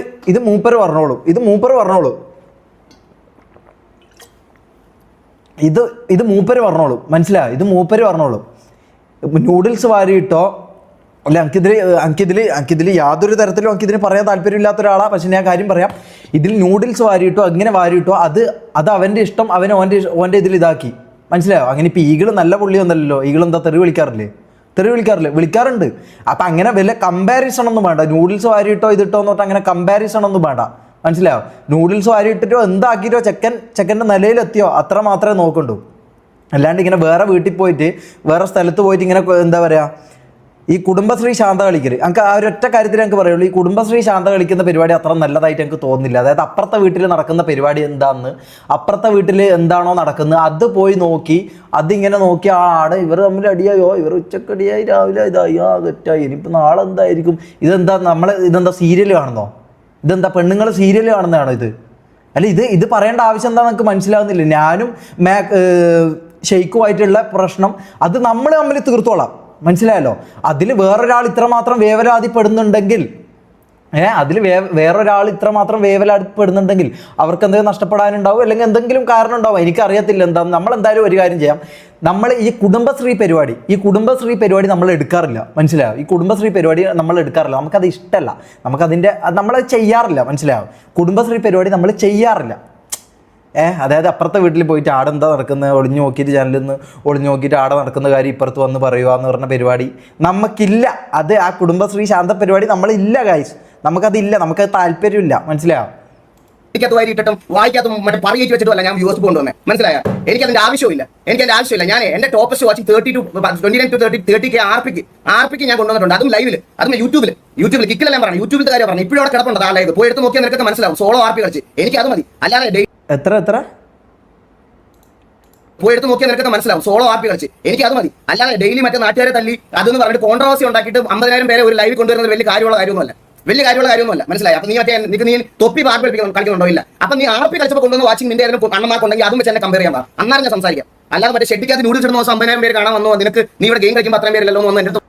പറഞ്ഞോളൂ. ഇത് മൂപ്പര് പറഞ്ഞോളൂ. മനസ്സിലായോ? ഇത് മൂപ്പര് പറഞ്ഞോളൂ. നൂഡിൽസ് വാരിയിട്ടോ അല്ല, എനിക്കിതിൽ യാതൊരു തരത്തിലും എനിക്കിതിന് പറയാൻ താല്പര്യമില്ലാത്ത ഒരാളാണ്. പക്ഷെ ഞാൻ കാര്യം പറയാം, ഇതിൽ നൂഡിൽസ് വാരിയിട്ടോ അങ്ങനെ വാരിയിട്ടോ അത് അവൻ്റെ ഇഷ്ടം, അവൻ ഓൻ്റെ ഇതിൽ ഇതാക്കി. മനസ്സിലായോ? അങ്ങനെ ഇപ്പോൾ ഈഗിൾ നല്ല പുള്ളിയൊന്നല്ലല്ലോ. ഈഗിൾ എന്താ തെറി വിളിക്കാറുണ്ട്. അപ്പം അങ്ങനെ വല്ല കമ്പാരിസൺ ഒന്നും വേണ്ട. നൂഡിൽസ് വാരിയിട്ടോ ഇതിട്ടോ എന്ന് പറഞ്ഞാൽ അങ്ങനെ കമ്പാരിസൺ ഒന്നും വേണ്ട. മനസ്സിലായോ? നൂഡിൽസ് വാരിയിട്ടിട്ടോ എന്താക്കിയിട്ടോ ചെക്കൻ്റെ നിലയിലെത്തിയോ അത്ര മാത്രമേ നോക്കണ്ടൂ. അല്ലാണ്ട് ഇങ്ങനെ വേറെ വീട്ടിൽ പോയിട്ട് വേറെ സ്ഥലത്ത് പോയിട്ട് ഇങ്ങനെ എന്താ പറയുക, ഈ കുടുംബശ്രീ ശാന്ത കളിക്കൽ എനിക്ക് ആ ഒരൊറ്റ കാര്യത്തിൽ എനിക്ക് പറയുള്ളൂ. ഈ കുടുംബശ്രീ ശാന്ത കളിക്കുന്ന പരിപാടി അത്ര നല്ലതായിട്ട് എനിക്ക് തോന്നുന്നില്ല. അതായത് അപ്പുറത്തെ വീട്ടിൽ നടക്കുന്ന പരിപാടി എന്താണെന്ന്, അപ്പുറത്തെ വീട്ടിൽ എന്താണോ നടക്കുന്നത് അത് പോയി നോക്കി, അതിങ്ങനെ നോക്കി ആടെ ഇവർ തമ്മിൽ അടിയായോ, ഇവർ ഉച്ചക്കടിയായി രാവിലെ ഇതായി തെറ്റായി, ഇനിയിപ്പോൾ നാളെ എന്തായിരിക്കും, ഇതെന്താ സീരിയൽ കാണുന്നോ? ഇതെന്താ പെണ്ണുങ്ങൾ സീരിയൽ കാണുന്നതാണോ ഇത്? അല്ല, ഇത് പറയേണ്ട ആവശ്യം എന്താണെന്ന് എനിക്ക് മനസ്സിലാവുന്നില്ല. ഞാനും ഷെയ്ക്കുമായിട്ടുള്ള പ്രശ്നം അത് നമ്മൾ തമ്മിൽ തീർത്തോളാം. മനസ്സിലായല്ലോ? അതിൽ വേറൊരാൾ ഇത്രമാത്രം വേവലാതിപ്പെടുന്നുണ്ടെങ്കിൽ അവർക്ക് എന്തെങ്കിലും നഷ്ടപ്പെടാനുണ്ടാവും, അല്ലെങ്കിൽ എന്തെങ്കിലും കാരണം ഉണ്ടാവും. എനിക്കറിയത്തില്ല എന്താണെന്ന്. നമ്മളെന്തായാലും ഒരു കാര്യം ചെയ്യാം. നമ്മൾ ഈ കുടുംബശ്രീ പരിപാടി നമ്മൾ എടുക്കാറില്ല. മനസ്സിലായോ? ഈ കുടുംബശ്രീ പരിപാടി നമ്മൾ എടുക്കാറില്ല. നമുക്കത് ഇഷ്ടമല്ല. നമ്മളത് ചെയ്യാറില്ല. മനസ്സിലായോ? കുടുംബശ്രീ പരിപാടി നമ്മൾ ചെയ്യാറില്ല. അതായത് അപ്പുറത്തെ വീട്ടിൽ പോയിട്ട് ആടെന്താ നടക്കുന്നത് ഒളിഞ്ഞു നോക്കിയിട്ട് ചാനലിൽ നിന്ന് ഒളിഞ്ഞു നോക്കിയിട്ട് ആടെ നടക്കുന്ന കാര്യം ഇപ്പുറത്ത് വന്ന് പറയുക എന്ന് പറഞ്ഞ പരിപാടി നമുക്കില്ല. ആ കുടുംബശ്രീ ശാന്ത പരിപാടി നമ്മളില്ല ഗൈസ്. നമുക്കതില്ല, നമുക്കത് താല്പര്യമില്ല. മനസ്സിലായോ? വായിക്കാത്തും മറ്റേ പറയിച്ച് വെച്ചിട്ടല്ല ഞാൻ വ്യൂസ് കൊണ്ടുവന്നേ. മനസ്സിലായോ? എനിക്കതിന്റെ ആവശ്യമില്ല. ഞാൻ എന്റെ ടോപ്പസ്റ്റ് വാച്ചിങ് 29-30K ആർപിക്ക് ഞാൻ കൊണ്ടുവന്നിട്ടുണ്ട്. അതും ലൈവില്, അതും യൂട്യൂബിൽ കിക്കിലെല്ലാം പറഞ്ഞു. യൂട്യൂബിലത്തെ കാര്യം പറഞ്ഞു. ഇപ്പോഴും അവിടെ കിടപ്പുണ്ട് ആ ലൈവ്. പോയി എടുത്ത് നോക്കിയാൽ നിനക്കൊക്കെ മനസ്സിലാവും. സോളോ ആർപി കളിച്ച് എനിക്ക് അത് മതി. അല്ലാതെ എത്ര പോയി എടുത്ത് നോക്കിയാൽ നിനക്കൊക്കെ മനസ്സിലാവും. സോളോ ആർപി കളിച്ച് എനിക്ക് അത് മതി. അല്ലാതെ ഡെയിലി മറ്റേ നാട്ടുകാരെ തല്ലി അതെന്ന് പറഞ്ഞിട്ട് കോൺട്രവേഴ്സി ഉണ്ടാക്കിയിട്ട് 50,000 പേരെ ഒരു ലൈവിൽ കൊണ്ടുവരുന്നത് വലിയ കാര്യമുള്ള കാര്യമൊന്നുമല്ല. മനസ്സിലായി? അപ്പൊ നീ തൊപ്പി ആർപി കളിക്കുന്നുണ്ടോ? ഇല്ല. അപ്പൊ നീ ആർപി കളിച്ചപ്പോൾ കൊണ്ടുവന്ന് വാച്ചിങ് നിന്റെ അണ്ണന്മാർക്കുണ്ടെങ്കിൽ അതും വെച്ച് എന്നെ കമ്പയർ ചെയ്യാം. അന്നാലും ഞാൻ സംസാരിക്കാം. അല്ലാതെ മറ്റേ ഷെഡിക്കകത്ത് നൂഡിൽസ് ഇടുന്ന 50,000 പേര് കാണാൻ വന്നു, നിനക്ക് നീ ഇവിടെ ഗെയിം കളിക്കുമ്പോൾ അത്രയും പേരല്ലോ എന്ന്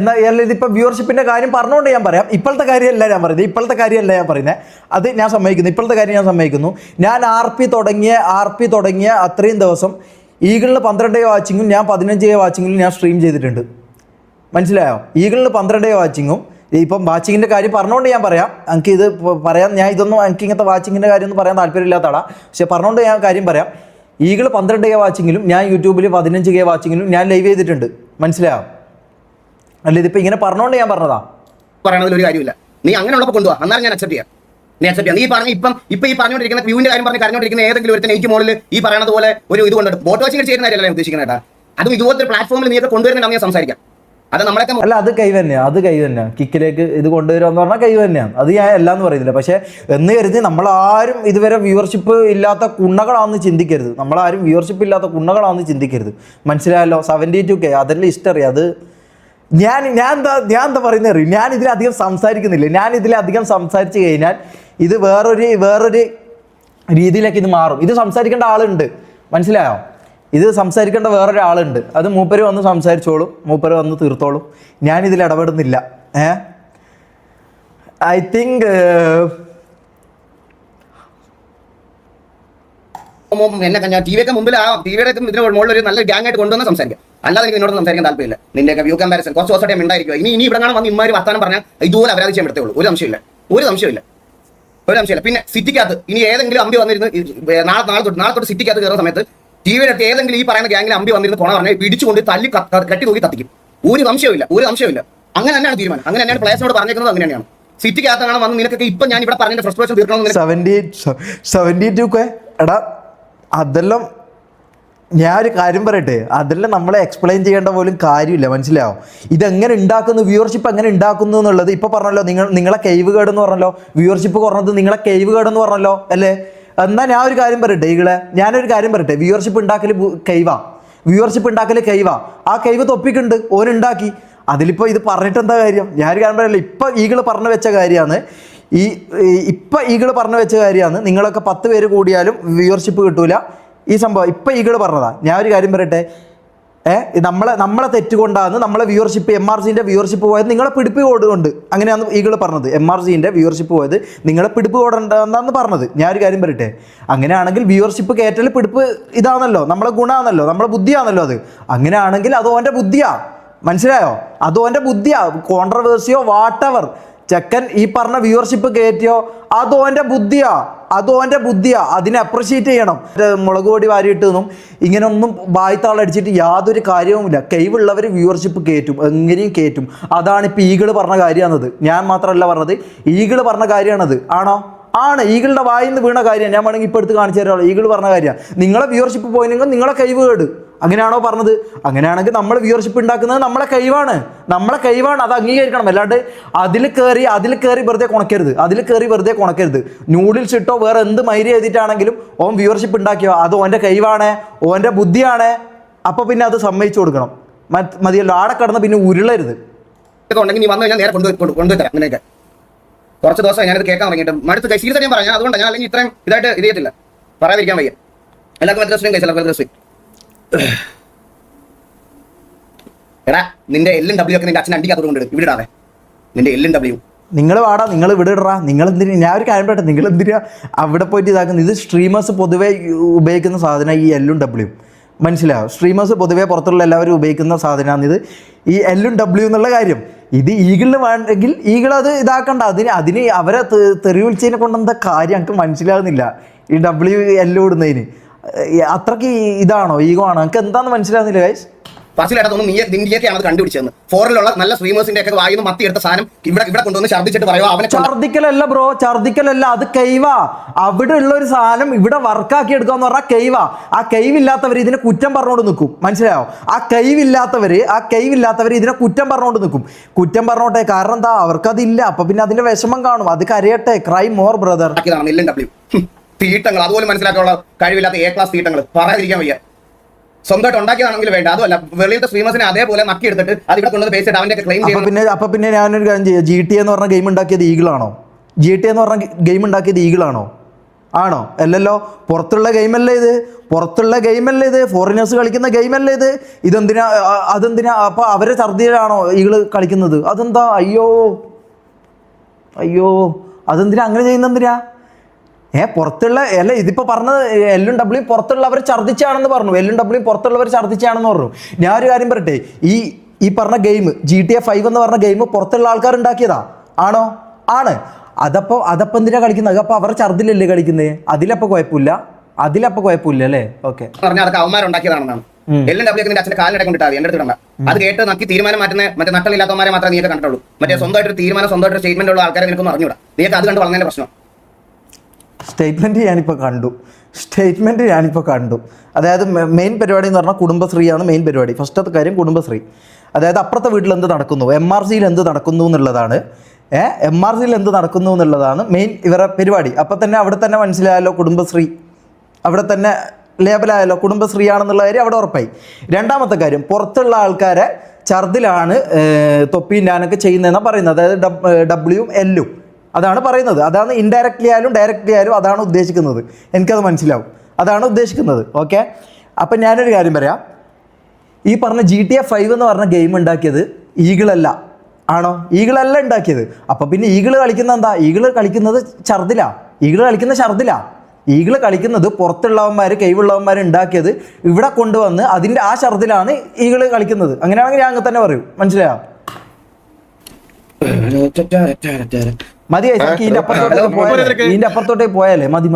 എന്റെ ഇതിപ്പോൾ വ്യൂവർഷിപ്പിൻ്റെ കാര്യം പറഞ്ഞുകൊണ്ട് ഞാൻ പറയാം. ഇപ്പോഴത്തെ കാര്യമല്ല ഞാൻ പറയുന്നത്. അത് ഞാൻ സമ്മതിക്കുന്നു. ഇപ്പോഴത്തെ കാര്യം ഞാൻ സമ്മതിക്കുന്നു. ഞാൻ ആർ പി തുടങ്ങിയ അത്രയും ദിവസം ഈഗിളിൽ 12K വാച്ചിങ്ങും ഞാൻ 15K വാച്ചിങ്ങിലും ഞാൻ സ്ട്രീം ചെയ്തിട്ടുണ്ട്. മനസ്സിലായോ? ഈഗിളിൽ 12K വാച്ചിങ്ങും ഇപ്പം വാച്ചിങ്ങിൻ്റെ കാര്യം പറഞ്ഞുകൊണ്ട് ഞാൻ പറയാം. എനിക്കിത് പറയാം, ഞാൻ എനിക്ക് ഇങ്ങനത്തെ വാച്ചിങ്ങിൻ്റെ കാര്യമൊന്നും പറയാൻ താല്പര്യമില്ലാത്ത ആളാണ്. പക്ഷെ പറഞ്ഞുകൊണ്ട് ഞാൻ കാര്യം പറയാം. ഈഗിൾ 12K വാച്ചിങ്ങിലും ഞാൻ യൂട്യൂബിൽ 15K വാച്ചിങ്ങിലും ഞാൻ ലൈവ് ചെയ്തിട്ടുണ്ട്. മനസ്സിലായോ? അല്ല, ഇതിപ്പോൾ ഇങ്ങനെ പറഞ്ഞുകൊണ്ട് ഞാൻ പറഞ്ഞതാ. പറയണതിൽ ഒരു കാര്യമില്ല. നീ അങ്ങനെ ഉള്ളപ്പോൾ കൊണ്ടുപോകാം. അന്നാലും ഞാൻ അക്സെപ്റ്റ് ചെയ്യാം. നീ പറഞ്ഞ ഇപ്പം ഈ പറഞ്ഞുകൊണ്ടിരിക്കുന്ന വ്യൂവിന്റെ കാര്യം പറഞ്ഞ് കരഞ്ഞോണ്ടിരിക്കുന്ന ഏതെങ്കിലും ഒരുത്തന്നെ എനിക്ക് മുകളിൽ ഈ പറയുന്നത് പോലെ ഒരു ഇത് കൊണ്ടിട്ട് ബോട്ട് വാച്ചിങ് ചെയ്യുന്ന കാര്യമല്ല ഞാൻ ഉദ്ദേശിക്കുന്നത് കേട്ടാ. അതും ഇതുപോലത്തെ പ്ലാറ്റ്ഫോമിൽ നീ ഒക്കെ കൊണ്ടുവരുന്ന സംസാരിക്കാം. അത് നമ്മളൊക്കെ അല്ല, അത് കൈ തന്നെയാണ്. കിക്കിലേക്ക് ഇത് കൊണ്ടുവരുമെന്ന് പറഞ്ഞാൽ കൈ തന്നെയാണ്. അത് ഞാൻ എല്ലാന്ന് പറയുന്നില്ല. പക്ഷേ എന്ന് കരുതി നമ്മളാരും ഇതുവരെ വ്യൂവർഷിപ്പ് ഇല്ലാത്ത കുണ്ണകളാണെന്ന് ചിന്തിക്കരുത്. മനസ്സിലായല്ലോ? 72K അതെല്ലാം ഹിസ്റ്ററി. അത് ഞാൻ എന്താ പറയുന്നത്? ഞാൻ ഇതിലധികം സംസാരിക്കുന്നില്ല. ഞാൻ ഇതിലധികം സംസാരിച്ചു കഴിഞ്ഞാൽ ഇത് വേറൊരു രീതിയിലേക്ക് ഇത് മാറും. ഇത് സംസാരിക്കേണ്ട ആളുണ്ട്, മനസ്സിലായോ? ഇത് സംസാരിക്കേണ്ട വേറൊരാളുണ്ട്, അത് മൂപ്പര് വന്ന് സംസാരിച്ചോളും, മൂപ്പര് വന്ന് തീർത്തോളും. ഞാനിതിൽ ഇടപെടുന്നില്ല. ഐ തിങ്ക് എന്നെ ഞാൻ ടിവിയൊക്കെ മുമ്പിൽ ആ ടിവിയുടെ ഇതിന് മുകളിൽ ഒരു നല്ല ഗ്യാങ് ആയിട്ട് കൊണ്ടുവന്ന് സംസാരിക്കാം. അല്ലാതെ എനിക്ക് നിന്നോട് സംസാരിക്കാൻ താല്പര്യമില്ല. നിന്റെയൊക്കെ വ്യൂ കമ്പാരിസൺ കുറച്ച് ദിവസമായിട്ട് ഉണ്ടായിരിക്കും. ഇനി ഇവിടെ കാണാൻ വന്ന് ഇമാര് വർത്താനം പറഞ്ഞാൽ ഇതുപോലെ അപരാധി ചെയ്യാൻ പറ്റത്തേ ഉള്ളൂ. ഒരു സംശയമില്ല. പിന്നെ സിറ്റിക്കകത്ത് ഇനി ഏതെങ്കിലും അമ്പി വന്നിരുന്ന് നാളെ തൊട്ട് സിറ്റിക്കകത്ത് കയറുന്ന സമയത്ത് ടിവിയുടെ അടുത്ത് ഏതെങ്കിലും ഈ പറയുന്ന ഗ്യാങ്ങിൽ അമ്പി വന്നിരുന്ന് കൊണ പറഞ്ഞാൽ പിടിച്ചുകൊണ്ട് തല്ലി കട്ടി തൂക്കി കത്തിക്കും. ഒരു സംശയമില്ല. അങ്ങനെ തന്നെയാണ് തീരുമാനം. അങ്ങനെ തന്നെയാണ് പ്ലേസിനോട് പറഞ്ഞേക്കുന്നത്. അങ്ങനെ തന്നെയാണ്. സിറ്റിക്കകത്താണ് വന്ന് നിനക്കൊക്കെ ഇപ്പൊ ഞാൻ ഇവിടെ പറഞ്ഞ ഫ്രസ്ട്രേഷൻ തീർക്കണമെന്ന് എടാ, അതെല്ലാം ഞാൻ ഒരു കാര്യം പറയട്ടെ, അതെല്ലാം നമ്മളെ എക്സ്പ്ലെയിൻ ചെയ്യേണ്ട പോലും കാര്യമില്ല, മനസ്സിലായോ? ഇതെങ്ങനെ ഉണ്ടാക്കുന്നു, വ്യൂവർഷിപ്പ് എങ്ങനെ ഉണ്ടാക്കുന്നു എന്നുള്ളത് ഇപ്പോൾ പറഞ്ഞല്ലോ. നിങ്ങളെ കെയ്വ് കേടെന്ന് പറഞ്ഞല്ലോ, വ്യൂവർഷിപ്പ് കുറഞ്ഞത് നിങ്ങളെ കെയ്വ് കേടെന്ന് പറഞ്ഞല്ലോ അല്ലേ? എന്നാൽ ഞാനൊരു കാര്യം പറയട്ടെ, വ്യൂവർഷിപ്പ് ഉണ്ടാക്കൽ കെയ്വാ. ആ കെയ്വ് തൊപ്പിക്കുണ്ട്, ഓനുണ്ടാക്കി. അതിലിപ്പോൾ ഇത് പറഞ്ഞിട്ട് എന്താ കാര്യം? ഞാനൊരു കാര്യം പറയല്ലോ, ഇപ്പം ഈകള് പറഞ്ഞു വെച്ച കാര്യമാണ്. നിങ്ങളൊക്കെ 10 പേര് കൂടിയാലും വ്യൂവർഷിപ്പ് കിട്ടൂല. ഈ സംഭവം ഇപ്പം ഈകള് പറഞ്ഞതാ. ഞാൻ ഒരു കാര്യം പറയട്ടെ, നമ്മളെ തെറ്റുകൊണ്ടാണ് നമ്മളെ വ്യൂവർഷിപ്പ് MRCൻ്റെ വ്യൂവർഷിപ്പ് പോയത് നിങ്ങളെ പിടിപ്പ് കോടുകൊണ്ട്. അങ്ങനെയാണ് ഈകള് പറഞ്ഞത്. MRCൻ്റെ വ്യൂവർഷിപ്പ് പോയത് നിങ്ങളെ പിടിപ്പ് കോടുണ്ടാന്നാണ് പറഞ്ഞത്. ഞാനൊരു കാര്യം പറയട്ടെ, അങ്ങനെയാണെങ്കിൽ വ്യൂവർഷിപ്പ് കയറ്റൽ പിടിപ്പ് ഇതാണല്ലോ, നമ്മളെ ഗുണമാണല്ലോ, നമ്മളെ ബുദ്ധിയാണല്ലോ. അത് അങ്ങനെയാണെങ്കിൽ അത് ഓൻ്റെ ബുദ്ധിയാ, മനസ്സിലായോ? അത് ഓൻ്റെ ബുദ്ധിയാ. കോൺട്രവേഴ്സിയോ വാട്ടെവർ ചെക്കൻ ഈ പറഞ്ഞ വ്യൂവർഷിപ്പ് കയറ്റിയോ അതോൻ്റെ ബുദ്ധിയാ. അതിനെ അപ്രിഷ്യേറ്റ് ചെയ്യണം. മുളക് പൊടി വാരിയിട്ടൊന്നും ഇങ്ങനെ ഒന്നും ബായ്ത്താളടിച്ചിട്ട് യാതൊരു കാര്യവുമില്ല. കൈവുള്ളവർ വ്യൂവർഷിപ്പ് കയറ്റും, എങ്ങനെയും കയറ്റും. അതാണ് ഇപ്പോൾ ഈകള് പറഞ്ഞ കാര്യമാണത്. ഞാൻ മാത്രമല്ല പറഞ്ഞത്, ഈകള് പറഞ്ഞ കാര്യമാണത്. ആണോ? ആണ്. ഈകളുടെ വായിൽ നിന്ന് വീണ കാര്യമാണ്. ഞാൻ വേണമെങ്കിൽ ഇപ്പോൾ എടുത്ത് കാണിച്ചു തരാമല്ലോ. ഈകള് പറഞ്ഞ കാര്യമാണ്. നിങ്ങളെ വ്യൂവർഷിപ്പ് പോയില്ലെങ്കിൽ നിങ്ങളെ കൈവ് കേട്. അങ്ങനെയാണോ പറഞ്ഞത്? അങ്ങനെയാണെങ്കിൽ നമ്മൾ വ്യൂവർഷിപ്പ് ഉണ്ടാക്കുന്നത് നമ്മളെ കൈവാണ്. അത് അംഗീകരിക്കണം. അല്ലാണ്ട് അതിൽ കയറി വെറുതെ കൊണക്കരുത്. നൂഡിൽസ് ഇട്ടോ വേറെ എന്ത് മൈരി ചെയ്തിട്ടാണെങ്കിലും ഓൻ വ്യൂവർഷിപ്പ് ഉണ്ടാക്കിയോ അത് ഓൻ്റെ കൈവാണ്, ഓൻ്റെ ബുദ്ധിയാണ്. അപ്പോൾ പിന്നെ അത് സമ്മതിച്ചു കൊടുക്കണം. മതിയല്ലോ. ആടെ കടന്ന് പിന്നെ ഉരുളരുത്. നീ വന്നു കഴിഞ്ഞാൽ നേരെ കൊണ്ടുതരാം. അങ്ങനെയൊക്കെ കുറച്ച് ദിവസം ഞാനത് കേൾക്കാൻ തുടങ്ങിയിട്ട് മടുത്ത് സീരിയസ് ഞാൻ പറഞ്ഞു. അതുകൊണ്ട് ഞാൻ അല്ലെങ്കിൽ ഇത്രയും ഇതായിട്ട് ഇത് ചെയ്യത്തില്ല, പറയാതിരിക്കാൻ വയ്യ. എല്ലാവർക്കും എടാ, നിന്റെ LW ഒക്കെ നിന്റെ അച്ഛൻ അണ്ടിക്കകത്തോട് കൊണ്ടിടും. ഇവിടെ ഇടാതെ നിന്റെ LW. നിങ്ങൾ വാടാ, നിങ്ങൾ ഇവിടെ ഇടറാ. നിങ്ങൾ എന്തിനാ? ഞാൻ ഒരു കാര്യം പറയട്ടെ, നിങ്ങൾ എന്തിനാ അവിടെ പോയിട്ട് ഇതാക്കുന്നത്? ഇത് സ്ട്രീമേഴ്സ് പൊതുവേ ഉപയോഗിക്കുന്ന സാധനം ഈ LW, മനസ്സിലാവും? സ്ട്രീമേഴ്സ് പൊതുവേ പുറത്തുള്ള എല്ലാവരും ഉപയോഗിക്കുന്ന സാധനമാണ് ഇത്, ഈ LW എന്നുള്ള കാര്യം. ഇത് ഈഗിളിന് വേണമെങ്കിൽ ഈഗിളത് ഇതാക്കണ്ട. അതിന് അവരെ തെറി വിളിച്ചതിനെ കൊണ്ടെന്താ കാര്യം എനിക്ക് മനസ്സിലാകുന്നില്ല. ഈ WL ഇടുന്നതിന് അത്രയ്ക്ക് ഇതാണോ, ഈഗോ ആണോ? എനിക്ക് എന്താണെന്ന് മനസ്സിലാകുന്നില്ല ഗൈസ്. ഫസിലായിട്ടൊന്നും നീയൊക്കെയാണ് അത് കണ്ടുപിടിച്ചതെന്ന്. ഫോറിലുള്ള നല്ല സ്ട്രീമേഴ്സിന്റെ ഒക്കെ വായിന്ന് മത്തിയെടുത്ത സാധനം ഇവിടെ കൊണ്ടുവന്ന് ഛർദ്ദിച്ചിട്ട് പറയുമോ? അവനെ ഛർദ്ദിക്കലല്ല ബ്രോ, ഛർദ്ദിക്കലല്ല. അത് കൈവാ. അവിടെ ഉള്ള ഒരു സാധനം ഇവിടെ വർക്കാക്കി എടുക്കാന്ന് പറഞ്ഞാൽ കൈവാ. ആ കൈവില്ലാത്തവർ ഇതിനെ കുറ്റം പറഞ്ഞുകൊണ്ട് നിൽക്കും, മനസ്സിലായോ? ആ കൈവില്ലാത്തവർ ഇതിനെ കുറ്റം പറഞ്ഞുകൊണ്ട് നിൽക്കും. കുറ്റം പറഞ്ഞോട്ടെ, കാരണം എന്താ? അവർക്കതില്ല. അപ്പൊ പിന്നെ അതിന്റെ വിഷമം കാണും. അത് കരയട്ടെ. Cry more brother. തീട്ടങ്ങൾ അതുപോലെ മനസ്സിലാക്കാനുള്ള കഴിവില്ലാത്ത A ക്ലാസ് തീട്ടങ്ങൾ പറയാതിരിക്കാൻ വയ്യ. സ്വന്തമായിട്ട് ഉണ്ടാക്കിയതാണെങ്കിൽ വേണ്ട. അതുമല്ല, വെളിയിലത്തെ സ്ട്രീമേഴ്സിനെ അതേപോലെ നക്കി എടുത്തിട്ട് അത് ഇവിടെ കൊണ്ടുവന്ന് പേസ്റ്റ് അവന്റെ ക്ലെയിം ചെയ്യുന്നത്. അപ്പൊ പിന്നെ ഞാനൊരു കാര്യം ചെയ്യാം. GTA എന്ന് പറഞ്ഞ ഗെയിം ഉണ്ടാക്കിയത് ഈഗിളാണോ? ആണോ? അല്ലല്ലോ. പുറത്തുള്ള ഗെയിമല്ലേ ഇത്? ഫോറിനേഴ്സ് കളിക്കുന്ന ഗെയിമല്ലേ ഇത്? അതെന്തിനാ അപ്പൊ അവരെ ഛർദ്ദിയിലാണോ ഈകള് കളിക്കുന്നത്? അതെന്താ? അയ്യോ അതെന്തിനാ അങ്ങനെ ചെയ്യുന്നതെന്തിനാ? പുറത്തുള്ള ഇതിപ്പോ പറഞ്ഞത് LW പുറത്തുള്ളവർ ഛർദ്ദിച്ചാണെന്ന് പറഞ്ഞു. LW പുറത്തുള്ളവർ ഛർദ്ദിച്ചാണെന്ന് പറഞ്ഞു. ഞാനൊരു കാര്യം പറയട്ടെ, ഈ പറഞ്ഞ ഗെയിം GTA 5 എന്ന് പറഞ്ഞ ഗെയിം പുറത്തുള്ള ആൾക്കാർ ഉണ്ടാക്കിയതാ ആണോ? ആണ്. അതപ്പോ എന്തിനാ കളിക്കുന്നത്? അപ്പൊ അവർ ഛർദ്ദിലല്ലേ കളിക്കുന്നത്? അതിലപ്പോ കുഴപ്പമില്ല അല്ലേ? ഓക്കെ, അതൊക്കെ അവന്മാരുണ്ടാക്കിയതാണെന്നാണ്. LW നിന്റെ അച്ഛന്റെ കാലിനിടെ കൊണ്ടിട്ടാ എന്റെ അടുത്ത് ഇടണ്ട. അത് കേട്ട് നക്കി തീരുമാനം മാറ്റുന്ന മറ്റേ നട്ടലില്ലാത്തവന്മാരെ മാത്രമേ നീയൊക്കെ കണ്ടിട്ടുള്ളൂ. മറ്റേ സ്വന്തമായിട്ട് തീരുമാനം, സ്വന്തമായിട്ട് സ്റ്റേറ്റ്മെന്റ് ഉള്ള ആൾക്കാരെ നിനക്കൊന്നും അറിഞ്ഞൂടാ. നീയൊക്കെ അത് കണ്ട് വളർന്നതിന്റെ പ്രശ്നം. സ്റ്റേറ്റ്മെൻറ്റ് ഞാനിപ്പോൾ കണ്ടു. അതായത് മെയിൻ പരിപാടി എന്ന് പറഞ്ഞാൽ കുടുംബശ്രീയാണ് മെയിൻ പരിപാടി. ഫസ്റ്റത്തെ കാര്യം കുടുംബശ്രീ. അതായത് അപ്പുറത്തെ വീട്ടിൽ എന്ത് നടക്കുന്നു, MRCയിൽ എന്ത് നടക്കുന്നു എന്നുള്ളതാണ് മെയിൻ ഇവരുടെ പരിപാടി. അപ്പം തന്നെ അവിടെ തന്നെ മനസ്സിലായല്ലോ കുടുംബശ്രീ, അവിടെ തന്നെ ലേബലായല്ലോ കുടുംബശ്രീയാണെന്നുള്ള കാര്യം അവിടെ ഉറപ്പായി. രണ്ടാമത്തെ കാര്യം, പുറത്തുള്ള ആൾക്കാരെ ഛർദിലാണ് തൊപ്പിയും ഞാനൊക്കെ ചെയ്യുന്നതെന്നാണ് പറയുന്നത്. അതായത് W ഉം L ഉം അതാണ് പറയുന്നത്. അതാണ് ഇൻഡയറക്റ്റ്ലി ആയാലും ഡയറക്റ്റ്ലി ആയാലും അതാണ് ഉദ്ദേശിക്കുന്നത്. എനിക്കത് മനസ്സിലാവും, അതാണ് ഉദ്ദേശിക്കുന്നത്. ഓക്കെ, അപ്പം ഞാനൊരു കാര്യം പറയാം. ഈ പറഞ്ഞ GTA 5 എന്ന് പറഞ്ഞ ഗെയിം ഉണ്ടാക്കിയത് ഈഗിളല്ല, ആണോ? ഈഗിളല്ല ഉണ്ടാക്കിയത്. അപ്പം പിന്നെ ഈഗിള് കളിക്കുന്ന എന്താ? ഈഗിള് കളിക്കുന്നത് ഛർദിലാ. ഈഗിള് കളിക്കുന്ന ഛർദിലാ. ഈഗിള് കളിക്കുന്നത് പുറത്തുള്ളവന്മാർ, കൈവുള്ളവന്മാർ ഉണ്ടാക്കിയത് ഇവിടെ കൊണ്ടുവന്ന് അതിൻ്റെ ആ ഛർദിലാണ് ഈഗിള് കളിക്കുന്നത്. അങ്ങനെയാണെങ്കിൽ ഞാൻ അങ്ങനെ തന്നെ പറയും. മനസ്സിലായോ? മതി, ഇതിന്റെ അപ്പുറത്തോട്ടേ പോയാലേ മതി.